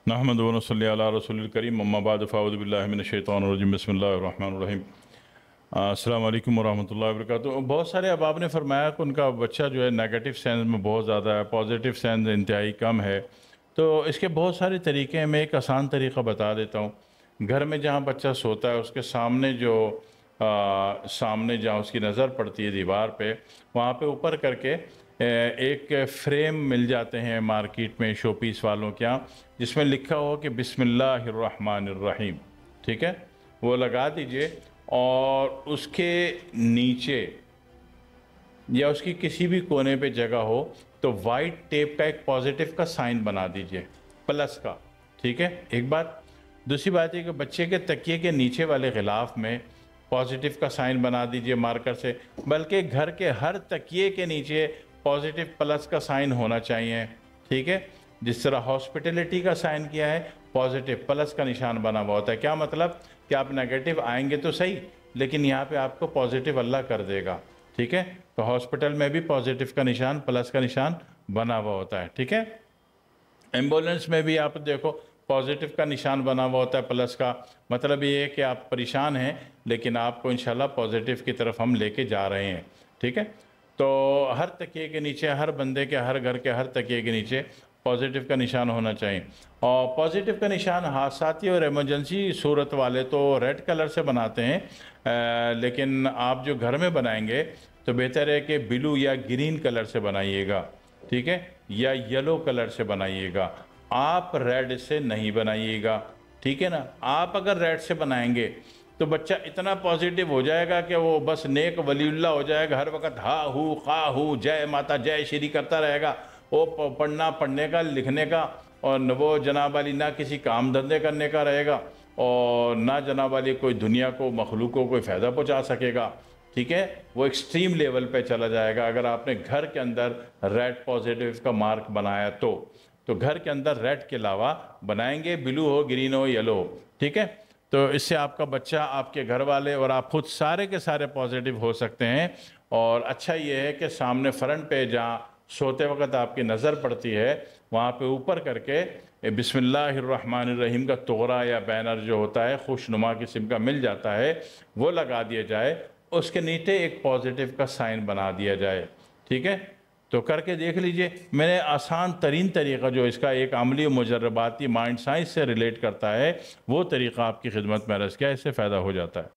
नहमदु व नसल्ली अला रसूलिल करीम अम्मा बाद फ़अऊज़ु बिल्लाहि मिनश शैतानिर रजीम बिस्मिल्लाहिर रहमानिर रहीम। अस्सलामु अलैकुम व रहमतुल्लाहि व बरकातुहू। बहुत सारे अहबाब ने फरमाया कि उनका बच्चा जो है नेगेटिव सेंस में बहुत ज़्यादा है, पॉजिटिव सेंस इंतहाई कम है। तो इसके बहुत सारे तरीके हैं, मैं एक आसान तरीका बता देता हूँ। घर में जहाँ बच्चा सोता है उसके सामने जो सामने जहाँ उसकी नज़र पड़ती है दीवार पे, वहाँ पे ऊपर करके एक फ्रेम मिल जाते हैं मार्केट में शो पीस वालों के यहाँ, जिसमें लिखा हो कि बिस्मिल्लाहिर्रहमानिर्रहीम। ठीक है, वो लगा दीजिए और उसके नीचे या उसकी किसी भी कोने पे जगह हो तो वाइट टेप का एक पॉजिटिव का साइन बना दीजिए, प्लस का। ठीक है, एक बात। दूसरी बात है कि बच्चे के तकिए के नीचे वाले गिलाफ में पॉजिटिव का साइन बना दीजिए मार्कर से, बल्कि घर के हर तकिए के नीचे पॉजिटिव प्लस का साइन होना चाहिए। ठीक है, जिस तरह हॉस्पिटलिटी का साइन किया है, पॉजिटिव प्लस का निशान बना हुआ होता है। क्या मतलब कि आप नेगेटिव आएंगे तो सही, लेकिन यहाँ पे आपको पॉजिटिव अल्लाह कर देगा। ठीक है, तो हॉस्पिटल में भी पॉजिटिव का निशान प्लस का निशान बना हुआ होता है। ठीक है, एम्बुलेंस में भी आप देखो पॉजिटिव का निशान बना हुआ होता है प्लस का। मतलब ये है कि आप परेशान हैं लेकिन आपको इंशाल्लाह पॉजिटिव की तरफ हम लेके जा रहे हैं। ठीक है, तो हर तकिए के नीचे, हर बंदे के, हर घर के हर तकिए के नीचे पॉजिटिव का निशान होना चाहिए। और पॉजिटिव का निशान हादसाती और इमरजेंसी सूरत वाले तो रेड कलर से बनाते हैं, लेकिन आप जो घर में बनाएंगे तो बेहतर है कि ब्लू या ग्रीन कलर से बनाइएगा। ठीक है, या येलो कलर से बनाइएगा, आप रेड से नहीं बनाइएगा। ठीक है ना, आप अगर रेड से बनाएंगे तो बच्चा इतना पॉजिटिव हो जाएगा कि वो बस नेक वलीउल्लाह हो जाएगा, हर वक्त हा हू खा हू जय माता जय श्री करता रहेगा। वो पढ़ने का, लिखने का और वो जनाब वाली ना किसी काम धंधे करने का रहेगा और ना जनाब वाली कोई दुनिया को, मखलूक को कोई फ़ायदा पहुंचा सकेगा। ठीक है, वो एक्सट्रीम लेवल पे चला जाएगा अगर आपने घर के अंदर रेड पॉजिटिव का मार्क बनाया तो घर के अंदर रेड के अलावा बनाएंगे ब्लू हो, ग्रीन हो, येलो हो। ठीक है, तो इससे आपका बच्चा, आपके घर वाले और आप खुद सारे के सारे पॉजिटिव हो सकते हैं। और अच्छा ये है कि सामने फ्रंट पे जहाँ सोते वक्त आपकी नज़र पड़ती है वहाँ पे ऊपर करके बिस्मिल्लाहिर्रहमानिर्रहीम का तोरा या बैनर जो होता है खुशनुमा किस्म का मिल जाता है, वो लगा दिया जाए। उसके नीचे एक पॉजिटिव का साइन बना दिया जाए। ठीक है, तो करके देख लीजिए। मैंने आसान तरीन तरीका जो इसका एक अमली मुजर्रबाती माइंड साइंस से रिलेट करता है वो तरीका आपकी खिदमत में अर्ज़ किया, इससे फ़ायदा हो जाता है।